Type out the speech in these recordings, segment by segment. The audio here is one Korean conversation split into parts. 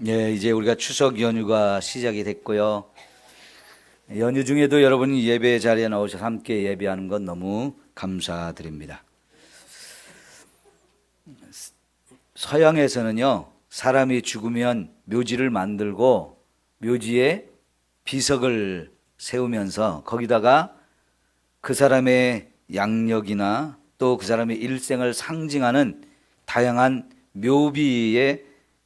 예, 이제 우리가 추석 연휴가 시작이 됐고요. 연휴 중에도 여러분이 예배 자리에 나오셔서 함께 예배하는 건 너무 감사드립니다. 서양에서는요, 사람이 죽으면 묘지를 만들고 묘지에 비석을 세우면서 거기다가 그 사람의 양력이나 또 그 사람의 일생을 상징하는 다양한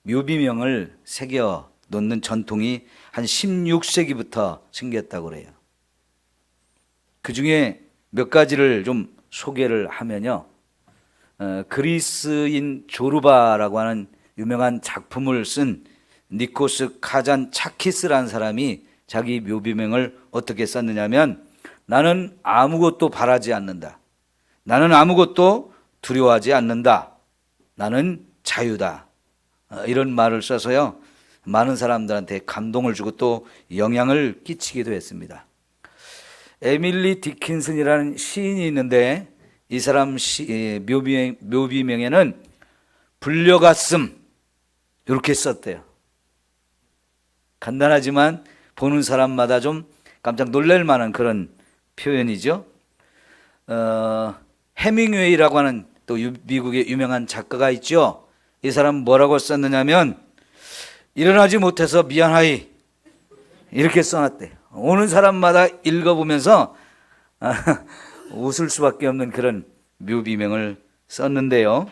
묘비명을 새겨 놓는 전통이 한 16세기부터 생겼다고 그래요. 그 중에 몇 가지를 좀 소개를 하면요. 그리스인 조르바라고 하는 유명한 작품을 쓴 니코스 카잔차키스라는 사람이 자기 묘비명을 어떻게 썼느냐면, 나는 아무것도 바라지 않는다. 나는 아무것도 두려워하지 않는다. 나는 자유다. 이런 말을 써서요, 많은 사람들한테 감동을 주고 또 영향을 끼치기도 했습니다. 에밀리 디킨슨이라는 시인이 있는데 이 사람 묘비명에는 불려갔음 이렇게 썼대요. 간단하지만 보는 사람마다 좀 깜짝 놀랄 만한 그런 표현이죠. 해밍웨이라고 하는 또 미국의 유명한 작가가 있죠. 이 사람은 뭐라고 썼느냐면, 일어나지 못해서 미안하이 이렇게 써놨대요. 오는 사람마다 읽어보면서 웃을 수밖에 없는 그런 묘비명을 썼는데요.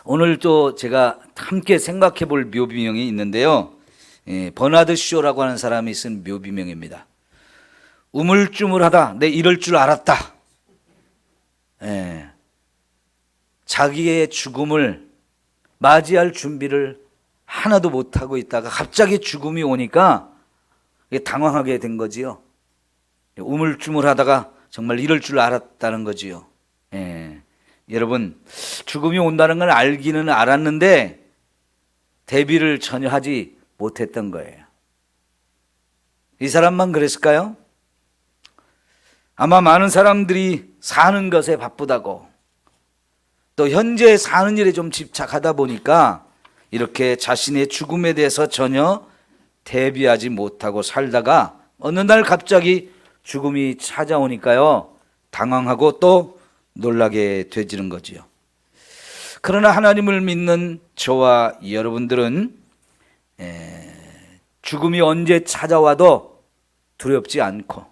오늘 또 제가 함께 생각해 볼 묘비명이 있는데요. 버나드 쇼라고 하는 사람이 쓴 묘비명입니다. 우물쭈물하다, 내 이럴 줄 알았다. 자기의 죽음을 맞이할 준비를 하나도 못하고 있다가 갑자기 죽음이 오니까 당황하게 된 거지요. 우물쭈물하다가 정말 이럴 줄 알았다는 거지요. 여러분, 죽음이 온다는 걸 알기는 알았는데 대비를 전혀 하지 못했던 거예요. 이 사람만 그랬을까요? 아마 많은 사람들이 사는 것에 바쁘다고, 또 현재 사는 일에 좀 집착하다 보니까 이렇게 자신의 죽음에 대해서 전혀 대비하지 못하고 살다가 어느 날 갑자기 죽음이 찾아오니까요, 당황하고 또 놀라게 되지는 거지요. 그러나 하나님을 믿는 저와 여러분들은 죽음이 언제 찾아와도 두렵지 않고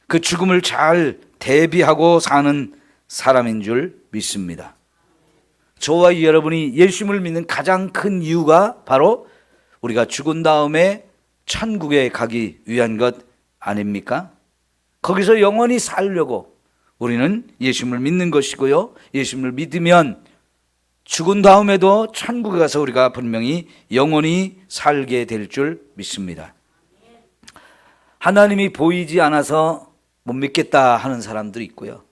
그 죽음을 잘 대비하고 사는 사람인 줄 믿습니다. 저와 여러분이 예수님을 믿는 가장 큰 이유가 바로 우리가 죽은 다음에 천국에 가기 위한 것 아닙니까? 거기서 영원히 살려고 우리는 예수님을 믿는 것이고요, 예수님을 믿으면 죽은 다음에도 천국에 가서 우리가 분명히 영원히 살게 될 줄 믿습니다. 하나님이 보이지 않아서 못 믿겠다 하는 사람들이 있고요,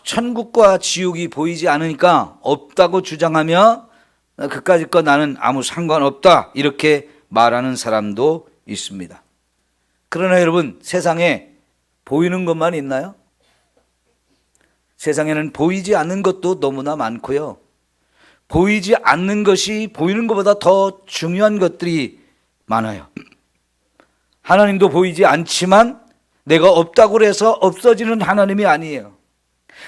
천국과 지옥이 보이지 않으니까 없다고 주장하며 그까짓 거 나는 아무 상관없다 이렇게 말하는 사람도 있습니다. 그러나 여러분, 세상에 보이는 것만 있나요? 세상에는 보이지 않는 것도 너무나 많고요, 보이지 않는 것이 보이는 것보다 더 중요한 것들이 많아요. 하나님도 보이지 않지만 내가 없다고 해서 없어지는 하나님이 아니에요.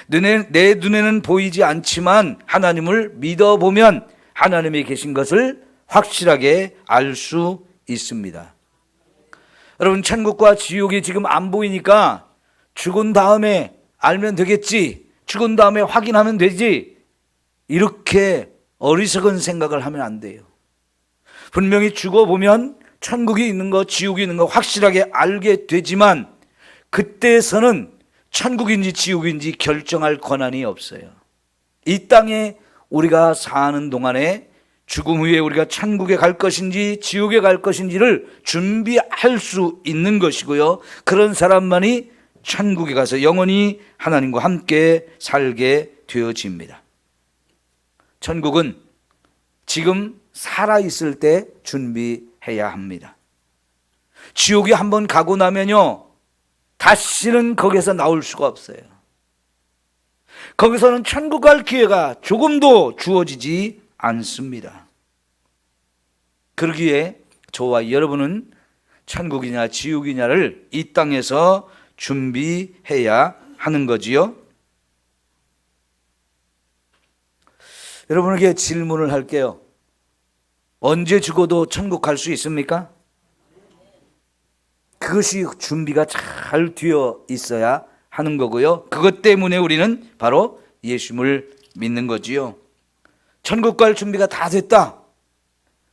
내 눈에는 보이지 않지만 하나님을 믿어보면 하나님이 계신 것을 확실하게 알 수 있습니다. 여러분, 천국과 지옥이 지금 안 보이니까 죽은 다음에 알면 되겠지, 죽은 다음에 확인하면 되지, 이렇게 어리석은 생각을 하면 안 돼요. 분명히 죽어보면 천국이 있는 거 지옥이 있는 거 확실하게 알게 되지만 그때에서는 천국인지 지옥인지 결정할 권한이 없어요. 이 땅에 우리가 사는 동안에 죽음 후에 우리가 천국에 갈 것인지 지옥에 갈 것인지를 준비할 수 있는 것이고요, 그런 사람만이 천국에 가서 영원히 하나님과 함께 살게 되어집니다. 천국은 지금 살아있을 때 준비해야 합니다. 지옥에 한번 가고 나면요, 다시는 거기서 나올 수가 없어요. 거기서는 천국 갈 기회가 조금도 주어지지 않습니다. 그러기에 저와 여러분은 천국이냐 지옥이냐를 이 땅에서 준비해야 하는 거지요. 여러분에게 질문을 할게요. 언제 죽어도 천국 갈 수 있습니까? 그것이 준비가 잘 되어 있어야 하는 거고요. 그것 때문에 우리는 바로 예수님을 믿는 거지요. 천국 갈 준비가 다 됐다.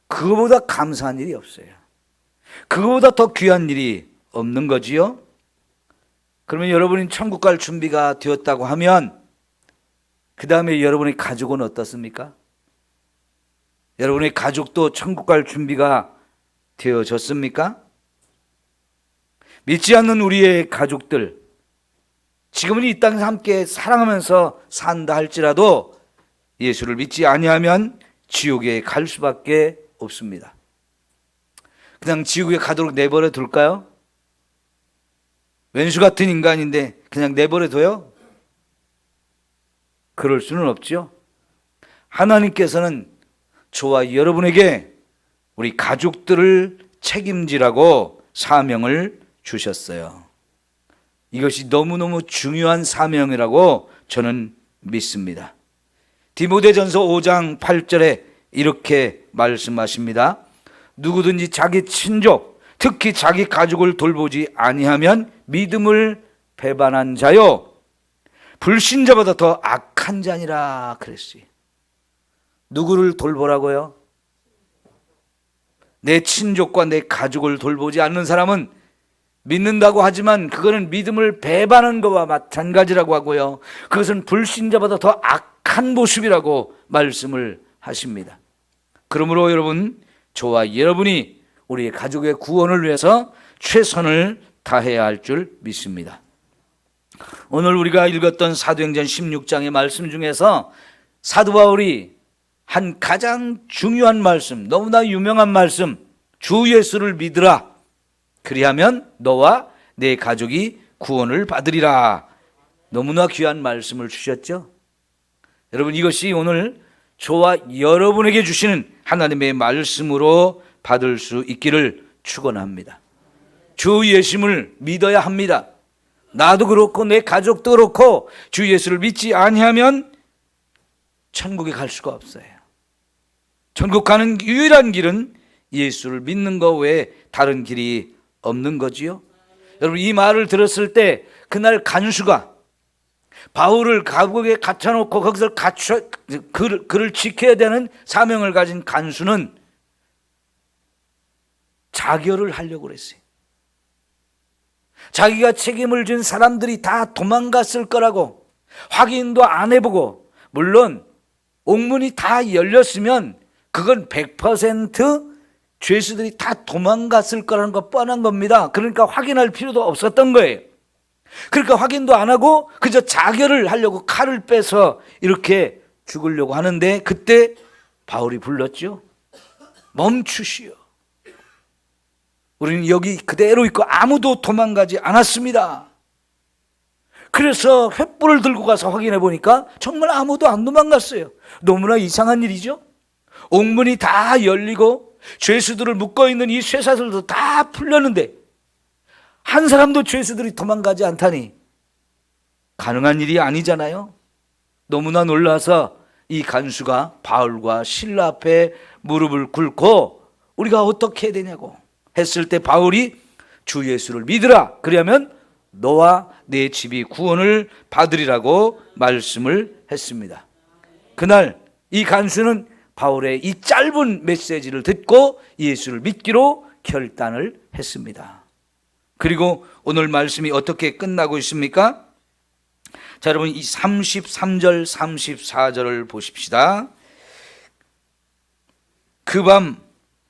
그거보다 감사한 일이 없어요. 그거보다 더 귀한 일이 없는 거지요. 그러면 여러분이 천국 갈 준비가 되었다고 하면 그 다음에 여러분의 가족은 어떻습니까? 여러분의 가족도 천국 갈 준비가 되어졌습니까? 믿지 않는 우리의 가족들, 지금은 이 땅에서 함께 사랑하면서 산다 할지라도 예수를 믿지 아니하면 지옥에 갈 수밖에 없습니다. 그냥 지옥에 가도록 내버려 둘까요? 왼수 같은 인간인데 그냥 내버려 둬요? 그럴 수는 없죠. 하나님께서는 저와 여러분에게 우리 가족들을 책임지라고 사명을 주셨어요. 이것이 너무너무 중요한 사명이라고 저는 믿습니다. 디모데전서 5장 8절에 이렇게 말씀하십니다. 누구든지 자기 친족, 특히 자기 가족을 돌보지 아니하면 믿음을 배반한 자요, 불신자보다 더 악한 자니라 그랬어요. 누구를 돌보라고요? 내 친족과 내 가족을 돌보지 않는 사람은 믿는다고 하지만 그거는 믿음을 배반한 것과 마찬가지라고 하고요, 그것은 불신자보다 더 악한 모습이라고 말씀을 하십니다. 그러므로 여러분, 저와 여러분이 우리의 가족의 구원을 위해서 최선을 다해야 할 줄 믿습니다. 오늘 우리가 읽었던 사도행전 16장의 말씀 중에서 사도 바울이 한 가장 중요한 말씀, 너무나 유명한 말씀, 주 예수를 믿으라, 그리하면 너와 내 가족이 구원을 받으리라, 너무나 귀한 말씀을 주셨죠. 여러분, 이것이 오늘 저와 여러분에게 주시는 하나님의 말씀으로 받을 수 있기를 축원합니다. 주 예수를 믿어야 합니다. 나도 그렇고 내 가족도 그렇고 주 예수를 믿지 아니하면 천국에 갈 수가 없어요. 천국 가는 유일한 길은 예수를 믿는 것 외에 다른 길이 없는 거지요. 여러분, 이 말을 들었을 때 그날 간수가 바울을 감옥에 갇혀놓고 거기서 그를 지켜야 되는 사명을 가진 간수는 자결을 하려고 그랬어요. 자기가 책임을 진 사람들이 다 도망갔을 거라고 확인도 안 해보고, 물론 옥문이 다 열렸으면 그건 100% 죄수들이 다 도망갔을 거라는 거 뻔한 겁니다. 그러니까 확인할 필요도 없었던 거예요. 그러니까 확인도 안 하고 그저 자결을 하려고 칼을 빼서 이렇게 죽으려고 하는데, 그때 바울이 불렀죠. 멈추시오. 우리는 여기 그대로 있고 아무도 도망가지 않았습니다. 그래서 횃불을 들고 가서 확인해 보니까 정말 아무도 안 도망갔어요. 너무나 이상한 일이죠. 옥문이 다 열리고 죄수들을 묶어있는 이 쇠사슬도 다 풀렸는데 한 사람도 죄수들이 도망가지 않다니 가능한 일이 아니잖아요. 너무나 놀라서 이 간수가 바울과 실라 앞에 무릎을 꿇고 우리가 어떻게 해야 되냐고 했을 때 바울이 주 예수를 믿으라, 그러면 너와 내 집이 구원을 받으리라고 말씀을 했습니다. 그날 이 간수는 바울의 이 짧은 메시지를 듣고 예수를 믿기로 결단을 했습니다. 그리고 오늘 말씀이 어떻게 끝나고 있습니까? 자, 여러분, 이 33절 34절을 보십시다. 그 밤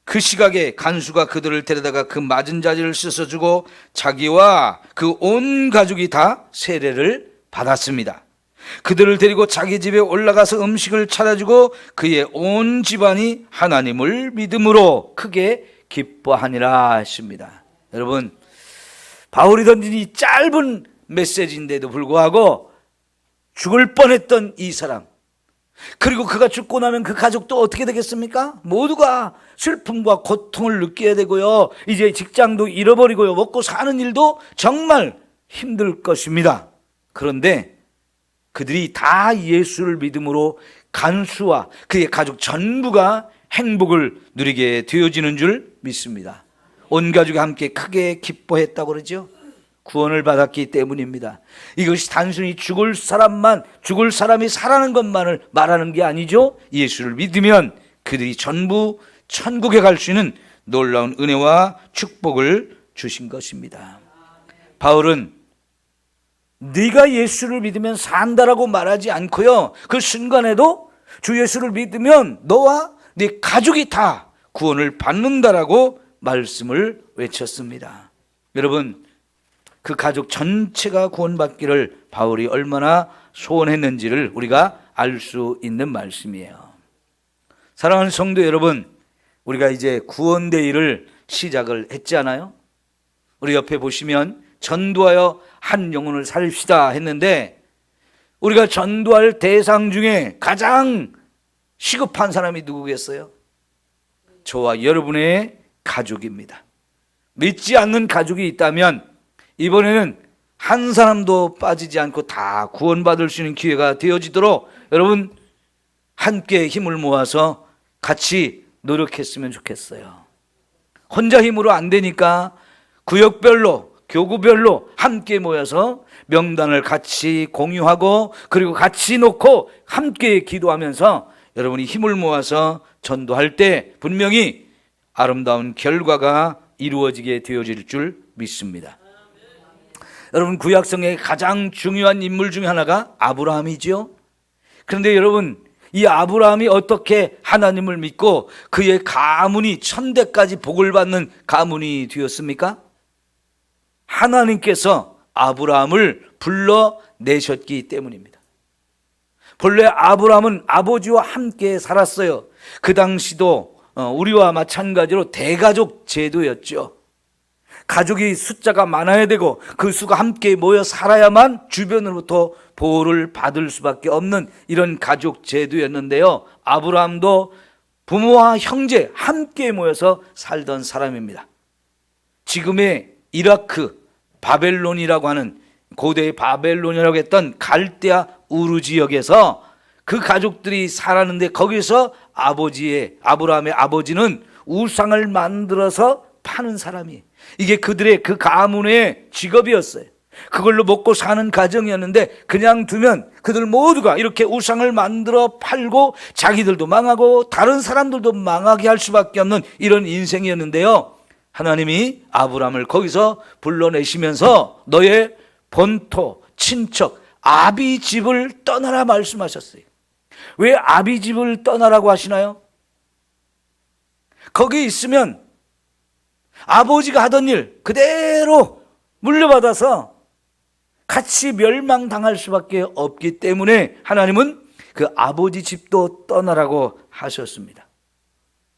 그 시각에 간수가 그들을 데려다가 그 맞은 자리를 씻어주고 자기와 그 온 가족이 다 세례를 받았습니다. 그들을 데리고 자기 집에 올라가서 음식을 차려주고 그의 온 집안이 하나님을 믿음으로 크게 기뻐하니라 했습니다. 여러분, 바울이 던진 이 짧은 메시지인데도 불구하고 죽을 뻔했던 이 사람, 그리고 그가 죽고 나면 그 가족도 어떻게 되겠습니까? 모두가 슬픔과 고통을 느끼게 되고요, 이제 직장도 잃어버리고요, 먹고 사는 일도 정말 힘들 것입니다. 그런데 그들이 다 예수를 믿음으로 간수와 그의 가족 전부가 행복을 누리게 되어지는 줄 믿습니다. 온 가족이 함께 크게 기뻐했다고 그러죠. 구원을 받았기 때문입니다. 이것이 단순히 죽을 사람이 살아나는 것만을 말하는 게 아니죠. 예수를 믿으면 그들이 전부 천국에 갈 수 있는 놀라운 은혜와 축복을 주신 것입니다. 바울은 네가 예수를 믿으면 산다라고 말하지 않고요, 그 순간에도 주 예수를 믿으면 너와 네 가족이 다 구원을 받는다라고 말씀을 외쳤습니다. 여러분, 그 가족 전체가 구원받기를 바울이 얼마나 소원했는지를 우리가 알 수 있는 말씀이에요. 사랑하는 성도 여러분, 우리가 이제 구원데이를 시작을 했잖아요. 우리 옆에 보시면 전도하여 한 영혼을 살립시다 했는데, 우리가 전도할 대상 중에 가장 시급한 사람이 누구겠어요? 저와 여러분의 가족입니다. 믿지 않는 가족이 있다면 이번에는 한 사람도 빠지지 않고 다 구원받을 수 있는 기회가 되어지도록 여러분 함께 힘을 모아서 같이 노력했으면 좋겠어요. 혼자 힘으로 안 되니까 구역별로, 교구별로 함께 모여서 명단을 같이 공유하고 그리고 같이 놓고 함께 기도하면서 여러분이 힘을 모아서 전도할 때 분명히 아름다운 결과가 이루어지게 되어질 줄 믿습니다. 여러분, 구약성의 가장 중요한 인물 중에 하나가 아브라함이죠. 그런데 여러분, 이 아브라함이 어떻게 하나님을 믿고 그의 가문이 천대까지 복을 받는 가문이 되었습니까? 하나님께서 아브라함을 불러내셨기 때문입니다. 본래 아브라함은 아버지와 함께 살았어요. 그 당시도 우리와 마찬가지로 대가족 제도였죠. 가족이 숫자가 많아야 되고 그 수가 함께 모여 살아야만 주변으로부터 보호를 받을 수밖에 없는 이런 가족 제도였는데요, 아브라함도 부모와 형제 함께 모여서 살던 사람입니다. 지금의 이라크 바벨론이라고 하는, 고대의 바벨론이라고 했던 갈대아 우르 지역에서 그 가족들이 살았는데, 거기서 아브라함의 아버지는 우상을 만들어서 파는 사람이, 이게 그들의 그 가문의 직업이었어요. 그걸로 먹고 사는 가정이었는데 그냥 두면 그들 모두가 이렇게 우상을 만들어 팔고 자기들도 망하고 다른 사람들도 망하게 할 수밖에 없는 이런 인생이었는데요, 하나님이 아브라함을 거기서 불러내시면서 너의 본토, 친척, 아비 집을 떠나라 말씀하셨어요. 왜 아비 집을 떠나라고 하시나요? 거기 있으면 아버지가 하던 일 그대로 물려받아서 같이 멸망당할 수밖에 없기 때문에 하나님은 그 아버지 집도 떠나라고 하셨습니다.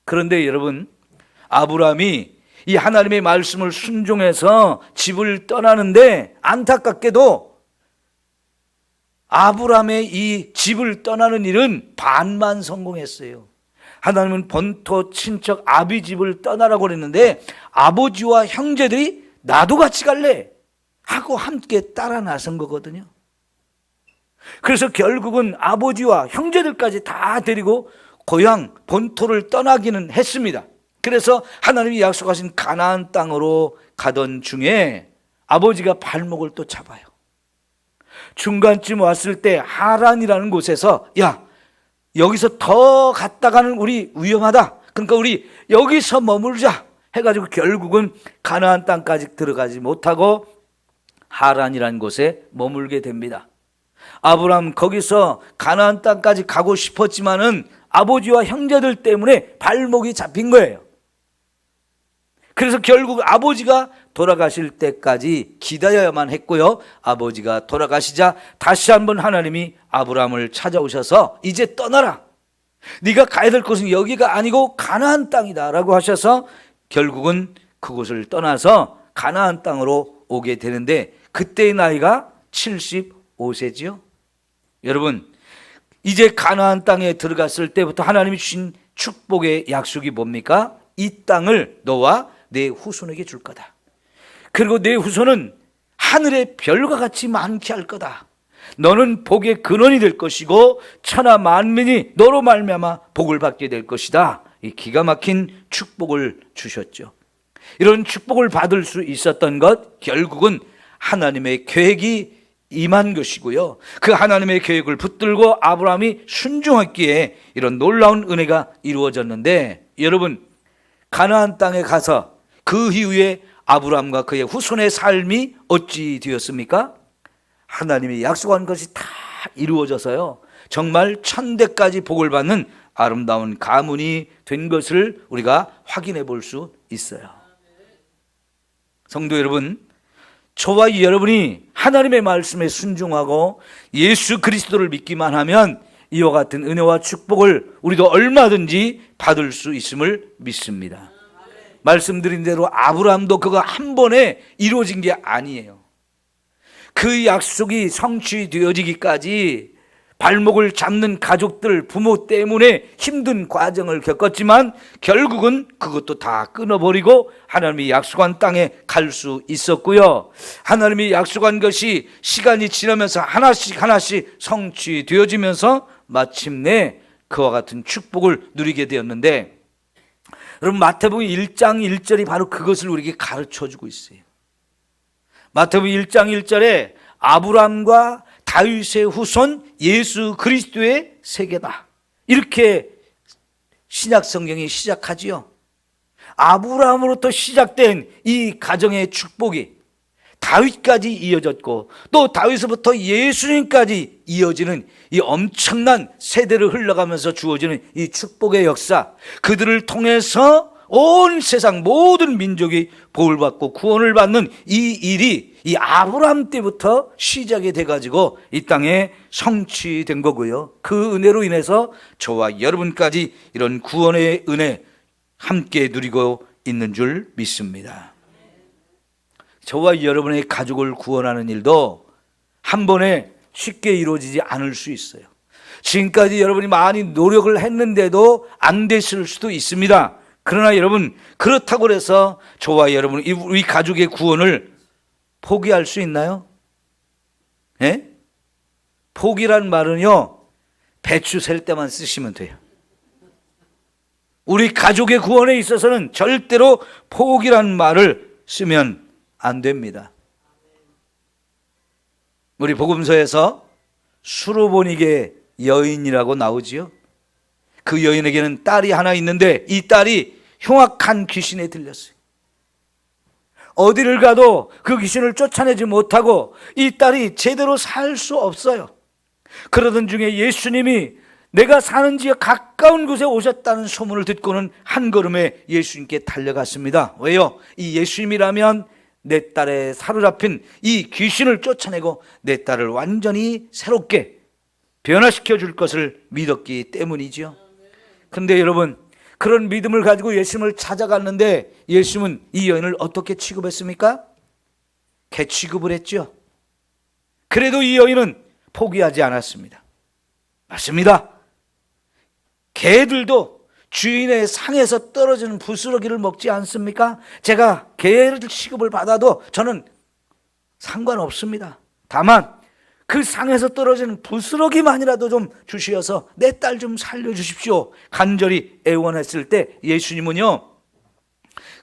그런데 여러분, 아브라함이 이 하나님의 말씀을 순종해서 집을 떠나는데 안타깝게도 아브라함의 이 집을 떠나는 일은 반만 성공했어요. 하나님은 본토, 친척, 아비 집을 떠나라고 그랬는데 아버지와 형제들이 나도 같이 갈래 하고 함께 따라 나선 거거든요. 그래서 결국은 아버지와 형제들까지 다 데리고 고향, 본토를 떠나기는 했습니다. 그래서 하나님이 약속하신 가나안 땅으로 가던 중에 아버지가 발목을 또 잡아요. 중간쯤 왔을 때 하란이라는 곳에서, 야, 여기서 더 갔다가는 우리 위험하다, 그러니까 우리 여기서 머물자 해가지고 결국은 가나안 땅까지 들어가지 못하고 하란이라는 곳에 머물게 됩니다. 아브라함 거기서 가나안 땅까지 가고 싶었지만은 아버지와 형제들 때문에 발목이 잡힌 거예요. 그래서 결국 아버지가 돌아가실 때까지 기다려야만 했고요, 아버지가 돌아가시자 다시 한번 하나님이 아브라함을 찾아오셔서 이제 떠나라, 네가 가야 될 곳은 여기가 아니고 가나안 땅이다 라고 하셔서 결국은 그곳을 떠나서 가나안 땅으로 오게 되는데, 그때의 나이가 75세지요. 여러분, 이제 가나안 땅에 들어갔을 때부터 하나님이 주신 축복의 약속이 뭡니까? 이 땅을 너와 내 후손에게 줄 거다. 그리고 내 후손은 하늘의 별과 같이 많게 할 거다. 너는 복의 근원이 될 것이고 천하 만민이 너로 말미암아 복을 받게 될 것이다. 이 기가 막힌 축복을 주셨죠. 이런 축복을 받을 수 있었던 것, 결국은 하나님의 계획이 임한 것이고요. 그 하나님의 계획을 붙들고 아브라함이 순종했기에 이런 놀라운 은혜가 이루어졌는데, 여러분, 가나안 땅에 가서 그 이후에 아브라함과 그의 후손의 삶이 어찌 되었습니까? 하나님이 약속한 것이 다 이루어져서요, 정말 천대까지 복을 받는 아름다운 가문이 된 것을 우리가 확인해 볼 수 있어요. 성도 여러분, 저와 여러분이 하나님의 말씀에 순종하고 예수 그리스도를 믿기만 하면 이와 같은 은혜와 축복을 우리도 얼마든지 받을 수 있음을 믿습니다. 말씀드린 대로 아브라함도 그거 한 번에 이루어진 게 아니에요. 그 약속이 성취되어지기까지 발목을 잡는 가족들, 부모 때문에 힘든 과정을 겪었지만 결국은 그것도 다 끊어버리고 하나님이 약속한 땅에 갈 수 있었고요. 하나님이 약속한 것이 시간이 지나면서 하나씩 하나씩 성취되어지면서 마침내 그와 같은 축복을 누리게 되었는데, 여러분, 마태복음 1장 1절이 바로 그것을 우리에게 가르쳐주고 있어요. 마태복음 1장 1절에 아브라함과 다윗의 후손 예수 그리스도의 세계다, 이렇게 신약 성경이 시작하지요. 아브라함으로부터 시작된 이 가정의 축복이 다윗까지 이어졌고, 또 다윗으로부터 예수님까지 이어지는 이 엄청난 세대를 흘러가면서 주어지는 이 축복의 역사, 그들을 통해서 온 세상 모든 민족이 복을 받고 구원을 받는 이 일이 이 아브라함 때부터 시작이 돼가지고 이 땅에 성취된 거고요. 그 은혜로 인해서 저와 여러분까지 이런 구원의 은혜 함께 누리고 있는 줄 믿습니다. 저와 여러분의 가족을 구원하는 일도 한 번에 쉽게 이루어지지 않을 수 있어요. 지금까지 여러분이 많이 노력을 했는데도 안 됐을 수도 있습니다. 그러나 여러분, 그렇다고 해서 저와 여러분, 우리 가족의 구원을 포기할 수 있나요? 예? 포기란 말은요, 배추 셀 때만 쓰시면 돼요. 우리 가족의 구원에 있어서는 절대로 포기란 말을 쓰면 안 됩니다. 우리 복음서에서 수로보니게 여인이라고 나오지요. 그 여인에게는 딸이 하나 있는데 이 딸이 흉악한 귀신에 들렸어요. 어디를 가도 그 귀신을 쫓아내지 못하고 이 딸이 제대로 살 수 없어요. 그러던 중에 예수님이 내가 사는 지역 가까운 곳에 오셨다는 소문을 듣고는 한 걸음에 예수님께 달려갔습니다. 왜요? 이 예수님이라면 내 딸에 사로잡힌 이 귀신을 쫓아내고 내 딸을 완전히 새롭게 변화시켜 줄 것을 믿었기 때문이죠. 그런데 여러분, 그런 믿음을 가지고 예수님을 찾아갔는데 예수님은 이 여인을 어떻게 취급했습니까? 개 취급을 했죠. 그래도 이 여인은 포기하지 않았습니다. 맞습니다. 개들도 주인의 상에서 떨어지는 부스러기를 먹지 않습니까? 제가 개를 취급을 받아도 저는 상관없습니다. 다만 그 상에서 떨어지는 부스러기만이라도 좀 주시어서 내 딸 좀 살려주십시오, 간절히 애원했을 때 예수님은요,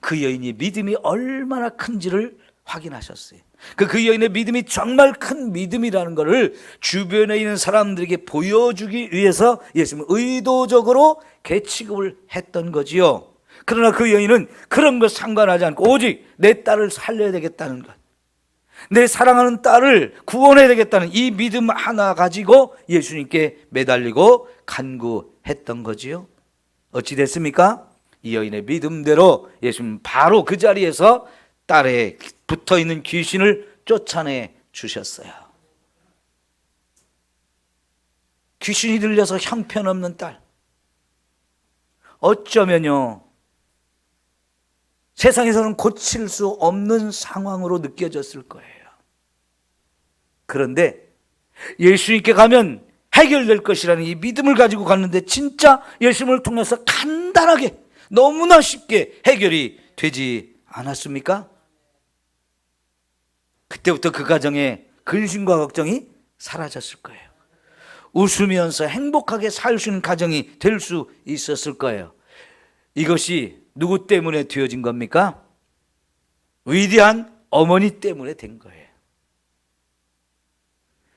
그 여인이 믿음이 얼마나 큰지를 확인하셨어요. 그 여인의 믿음이 정말 큰 믿음이라는 것을 주변에 있는 사람들에게 보여주기 위해서 예수님은 의도적으로 개 취급을 했던 거지요. 그러나 그 여인은 그런 것 상관하지 않고 오직 내 딸을 살려야 되겠다는 것, 내 사랑하는 딸을 구원해야 되겠다는 이 믿음 하나 가지고 예수님께 매달리고 간구했던 거지요. 어찌 됐습니까? 이 여인의 믿음대로 예수님 바로 그 자리에서 딸에 붙어있는 귀신을 쫓아내 주셨어요. 귀신이 들려서 형편없는 딸, 어쩌면요 세상에서는 고칠 수 없는 상황으로 느껴졌을 거예요. 그런데 예수님께 가면 해결될 것이라는 이 믿음을 가지고 갔는데 진짜 예수님을 통해서 간단하게 너무나 쉽게 해결이 되지 않았습니까? 그때부터 그 가정에 근심과 걱정이 사라졌을 거예요. 웃으면서 행복하게 살 수 있는 가정이 될 수 있었을 거예요. 이것이 누구 때문에 되어진 겁니까? 위대한 어머니 때문에 된 거예요.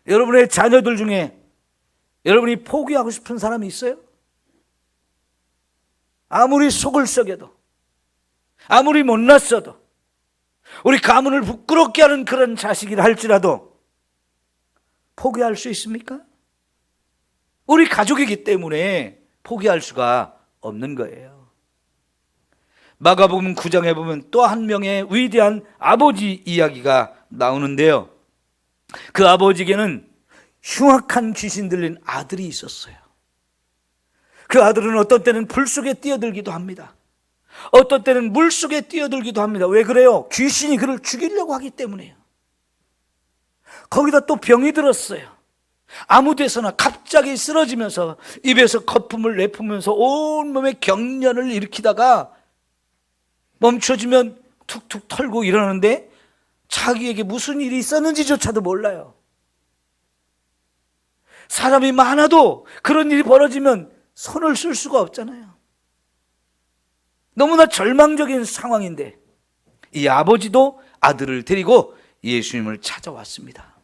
여러분의 자녀들 중에 여러분이 포기하고 싶은 사람이 있어요? 아무리 속을 썩여도, 아무리 못났어도, 우리 가문을 부끄럽게 하는 그런 자식이라 할지라도 포기할 수 있습니까? 우리 가족이기 때문에 포기할 수가 없는 거예요. 마가복음 9장에 보면 또 한 명의 위대한 아버지 이야기가 나오는데요. 그 아버지에게는 흉악한 귀신 들린 아들이 있었어요. 그 아들은 어떤 때는 불 속에 뛰어들기도 합니다. 어떤 때는 물 속에 뛰어들기도 합니다. 왜 그래요? 귀신이 그를 죽이려고 하기 때문에요. 거기다 또 병이 들었어요. 아무 데서나 갑자기 쓰러지면서 입에서 거품을 내뿜으면서 온몸에 경련을 일으키다가 멈춰지면 툭툭 털고 이러는데 자기에게 무슨 일이 있었는지조차도 몰라요. 사람이 많아도 그런 일이 벌어지면 손을 쓸 수가 없잖아요. 너무나 절망적인 상황인데 이 아버지도 아들을 데리고 예수님을 찾아왔습니다.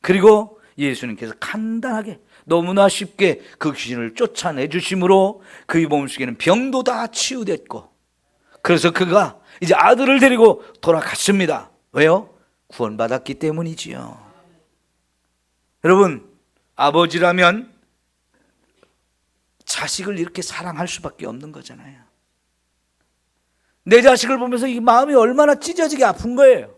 그리고 예수님께서 간단하게 너무나 쉽게 그 귀신을 쫓아내 주심으로 그의 몸속에는 병도 다 치유됐고, 그래서 그가 이제 아들을 데리고 돌아갔습니다. 왜요? 구원받았기 때문이지요. 여러분, 아버지라면 자식을 이렇게 사랑할 수밖에 없는 거잖아요. 내 자식을 보면서 이 마음이 얼마나 찢어지게 아픈 거예요.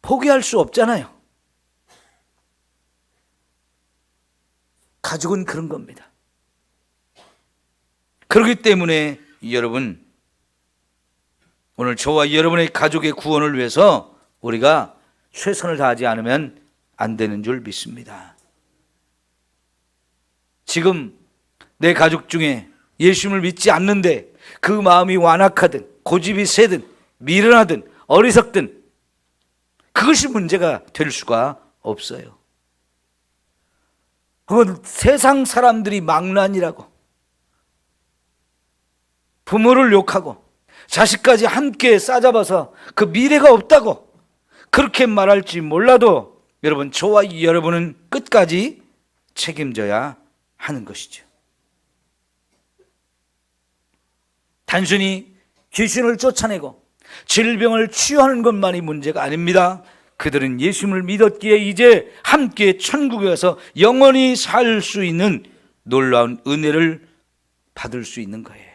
포기할 수 없잖아요. 가족은 그런 겁니다. 그렇기 때문에 여러분, 오늘 저와 여러분의 가족의 구원을 위해서 우리가 최선을 다하지 않으면 안 되는 줄 믿습니다. 지금 내 가족 중에 예수님을 믿지 않는데 그 마음이 완악하든 고집이 세든 미련하든 어리석든 그것이 문제가 될 수가 없어요. 그건 세상 사람들이 망난이라고, 부모를 욕하고 자식까지 함께 싸잡아서 그 미래가 없다고 그렇게 말할지 몰라도 여러분, 저와 여러분은 끝까지 책임져야 하는 것이죠. 단순히 귀신을 쫓아내고 질병을 치유하는 것만이 문제가 아닙니다. 그들은 예수님을 믿었기에 이제 함께 천국에 가서 영원히 살 수 있는 놀라운 은혜를 받을 수 있는 거예요.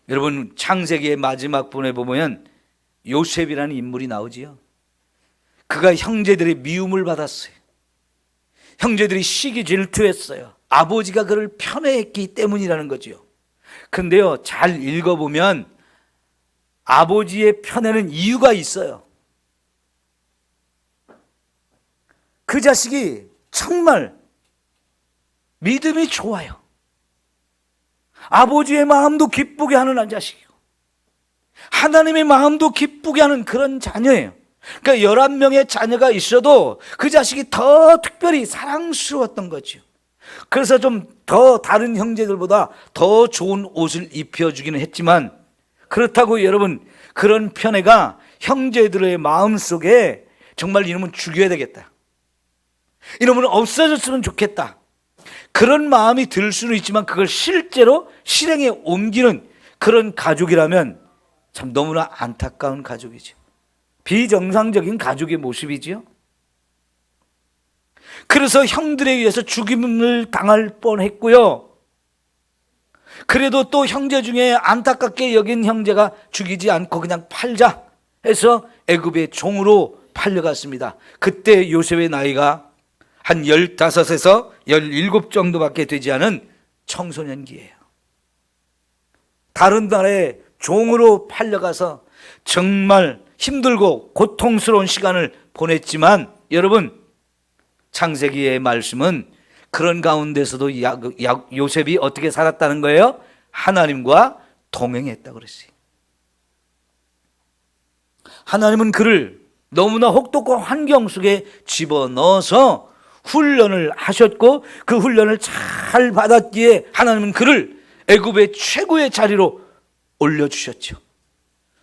여러분, 창세기의 마지막 부분에 보면 요셉이라는 인물이 나오지요. 그가 형제들의 미움을 받았어요. 형제들이 시기 질투했어요. 아버지가 그를 편애했기 때문이라는 거죠. 근데요, 잘 읽어보면 아버지의 편애는 이유가 있어요. 그 자식이 정말 믿음이 좋아요. 아버지의 마음도 기쁘게 하는 자식이고 하나님의 마음도 기쁘게 하는 그런 자녀예요. 그러니까 11명의 자녀가 있어도 그 자식이 더 특별히 사랑스러웠던 거죠. 그래서 좀 더 다른 형제들보다 더 좋은 옷을 입혀주기는 했지만, 그렇다고 여러분, 그런 편애가 형제들의 마음속에 정말 이놈은 죽여야 되겠다, 이놈은 없어졌으면 좋겠다, 그런 마음이 들 수는 있지만 그걸 실제로 실행에 옮기는 그런 가족이라면 참 너무나 안타까운 가족이죠. 비정상적인 가족의 모습이지요. 그래서 형들에 의해서 죽임을 당할 뻔했고요. 그래도 또 형제 중에 안타깝게 여긴 형제가 죽이지 않고 그냥 팔자 해서 애굽의 종으로 팔려갔습니다. 그때 요셉의 나이가 한 15에서 17 정도밖에 되지 않은 청소년기예요. 다른 나라에 종으로 팔려가서 정말 힘들고 고통스러운 시간을 보냈지만 여러분, 창세기의 말씀은 그런 가운데서도 요셉이 어떻게 살았다는 거예요? 하나님과 동행했다고 그랬어요. 하나님은 그를 너무나 혹독한 환경 속에 집어넣어서 훈련을 하셨고, 그 훈련을 잘 받았기에 하나님은 그를 애굽의 최고의 자리로 올려주셨죠.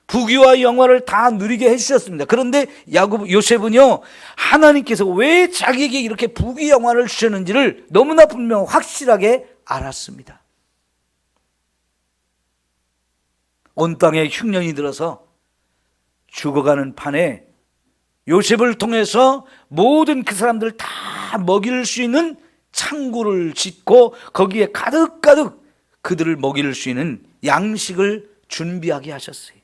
부귀와 영화를 다 누리게 해주셨습니다. 그런데 요셉은요, 하나님께서 왜 자기에게 이렇게 부귀 영화를 주셨는지를 너무나 분명 확실하게 알았습니다. 온 땅에 흉년이 들어서 죽어가는 판에 요셉을 통해서 모든 그 사람들을 다 먹일 수 있는 창고를 짓고 거기에 가득가득 그들을 먹일 수 있는 양식을 준비하게 하셨어요.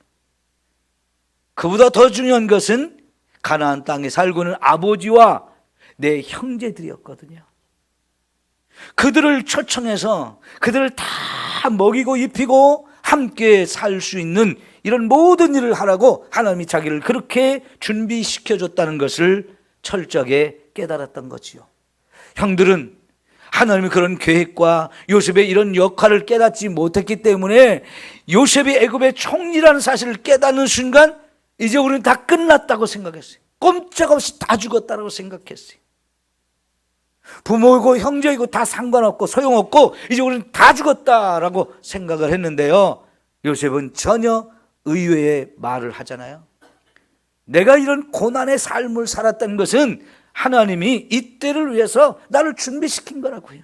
그보다 더 중요한 것은 가나안 땅에 살고 있는 아버지와 내 형제들이었거든요. 그들을 초청해서 그들을 다 먹이고 입히고 함께 살 수 있는 이런 모든 일을 하라고 하나님이 자기를 그렇게 준비시켜줬다는 것을 철저하게 깨달았던 거지요. 형들은 하나님의 그런 계획과 요셉의 이런 역할을 깨닫지 못했기 때문에 요셉이 애굽의 총리라는 사실을 깨닫는 순간 이제 우리는 다 끝났다고 생각했어요. 꼼짝없이 다 죽었다고 생각했어요. 부모이고 형제이고 다 상관없고 소용없고 이제 우리는 다 죽었다라고 생각을 했는데요, 요셉은 전혀 의외의 말을 하잖아요. 내가 이런 고난의 삶을 살았다는 것은 하나님이 이때를 위해서 나를 준비시킨 거라고요.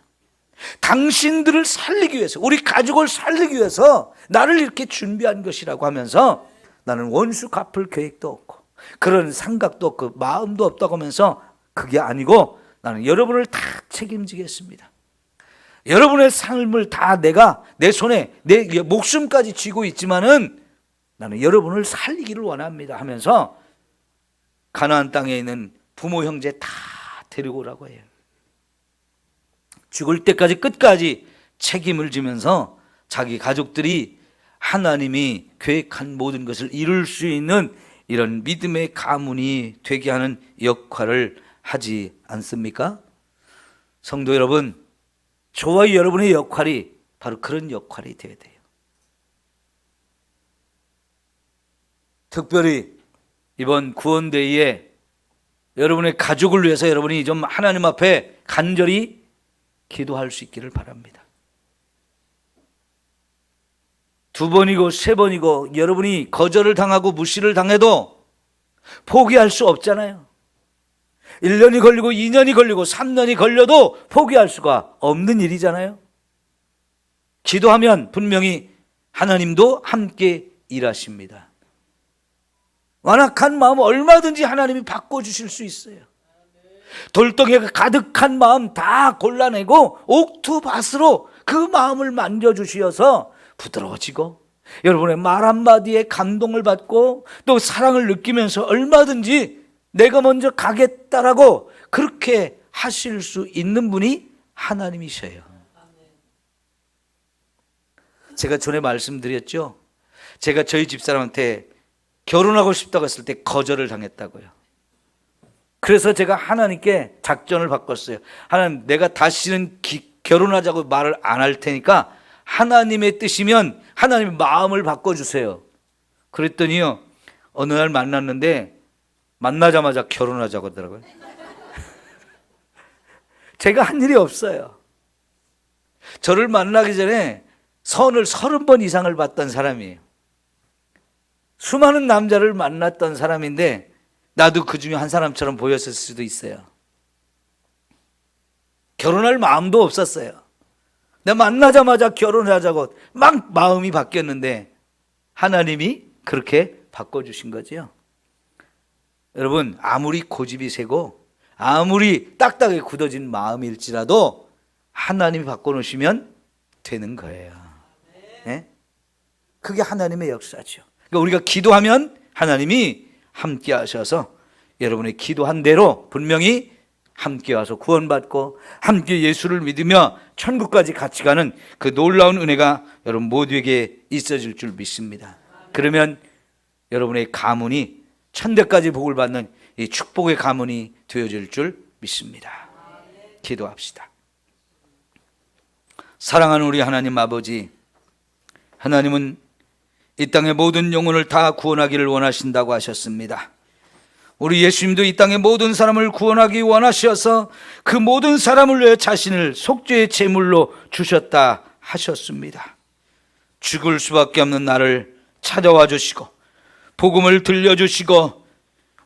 당신들을 살리기 위해서, 우리 가족을 살리기 위해서 나를 이렇게 준비한 것이라고 하면서 나는 원수 갚을 계획도 없고 그런 생각도 없고 마음도 없다고 하면서 그게 아니고 나는 여러분을 다 책임지겠습니다. 여러분의 삶을 다 내가 내 손에 내 목숨까지 쥐고 있지만은 나는 여러분을 살리기를 원합니다 하면서 가나안 땅에 있는 부모 형제 다 데리고 오라고 해요. 죽을 때까지 끝까지 책임을 지면서 자기 가족들이 하나님이 계획한 모든 것을 이룰 수 있는 이런 믿음의 가문이 되게 하는 역할을 하지 않습니까? 성도 여러분, 저와 여러분의 역할이 바로 그런 역할이 되어야 돼요. 특별히 이번 구원데이에 여러분의 가족을 위해서 여러분이 좀 하나님 앞에 간절히 기도할 수 있기를 바랍니다. 2번이고 3번이고 여러분이 거절을 당하고 무시를 당해도 포기할 수 없잖아요. 1년이 걸리고 2년이 걸리고 3년이 걸려도 포기할 수가 없는 일이잖아요. 기도하면 분명히 하나님도 함께 일하십니다. 완악한 마음 얼마든지 하나님이 바꿔주실 수 있어요. 돌덩이가 가득한 마음 다 골라내고 옥토밭으로 그 마음을 만져주시어서 부드러워지고 여러분의 말 한마디에 감동을 받고 또 사랑을 느끼면서 얼마든지 내가 먼저 가겠다라고 그렇게 하실 수 있는 분이 하나님이셔요. 제가 전에 말씀드렸죠. 제가 저희 집사람한테 결혼하고 싶다고 했을 때 거절을 당했다고요. 그래서 제가 하나님께 작전을 바꿨어요. 하나님, 내가 다시는 결혼하자고 말을 안 할 테니까 하나님의 뜻이면 하나님의 마음을 바꿔주세요. 그랬더니요, 어느 날 만났는데 만나자마자 결혼하자고 하더라고요. 제가 한 일이 없어요. 저를 만나기 전에 선을 30번 이상을 봤던 사람이에요. 수많은 남자를 만났던 사람인데 나도 그 중에 한 사람처럼 보였을 수도 있어요. 결혼할 마음도 없었어요. 내가 만나자마자 결혼하자고 막 마음이 바뀌었는데 하나님이 그렇게 바꿔주신 거죠. 여러분, 아무리 고집이 세고 아무리 딱딱하게 굳어진 마음일지라도 하나님이 바꿔놓으시면 되는 거예요. 네? 그게 하나님의 역사죠. 그러니까 우리가 기도하면 하나님이 함께 하셔서 여러분의 기도한 대로 분명히 함께 와서 구원받고 함께 예수를 믿으며 천국까지 같이 가는 그 놀라운 은혜가 여러분 모두에게 있어질 줄 믿습니다. 그러면 여러분의 가문이 천대까지 복을 받는 이 축복의 가문이 되어질 줄 믿습니다. 기도합시다. 사랑하는 우리 하나님 아버지, 하나님은 이 땅의 모든 영혼을 다 구원하기를 원하신다고 하셨습니다. 우리 예수님도 이 땅의 모든 사람을 구원하기 원하셔서 그 모든 사람을 위해 자신을 속죄의 제물로 주셨다 하셨습니다. 죽을 수밖에 없는 나를 찾아와 주시고 복음을 들려주시고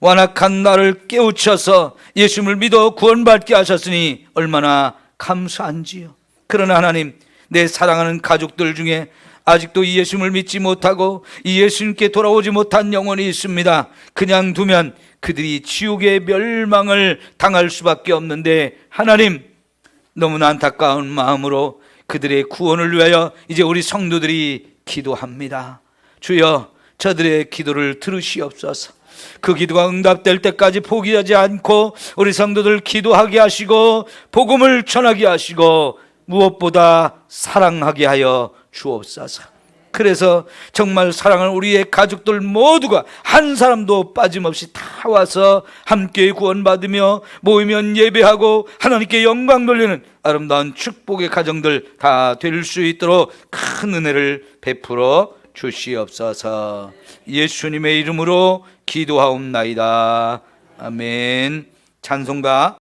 완악한 나를 깨우쳐서 예수님을 믿어 구원받게 하셨으니 얼마나 감사한지요. 그러나 하나님, 내 사랑하는 가족들 중에 아직도 이 예수님을 믿지 못하고 이 예수님께 돌아오지 못한 영혼이 있습니다. 그냥 두면 그들이 지옥의 멸망을 당할 수밖에 없는데, 하나님, 너무나 안타까운 마음으로 그들의 구원을 위하여 이제 우리 성도들이 기도합니다. 주여, 저들의 기도를 들으시옵소서. 그 기도가 응답될 때까지 포기하지 않고 우리 성도들 기도하게 하시고 복음을 전하게 하시고 무엇보다 사랑하게 하여 주옵소서. 그래서 정말 사랑하는 우리의 가족들 모두가 한 사람도 빠짐없이 다 와서 함께 구원받으며 모이면 예배하고 하나님께 영광 돌리는 아름다운 축복의 가정들 다 될 수 있도록 큰 은혜를 베풀어 주시옵소서. 예수님의 이름으로 기도하옵나이다. 아멘. 찬송가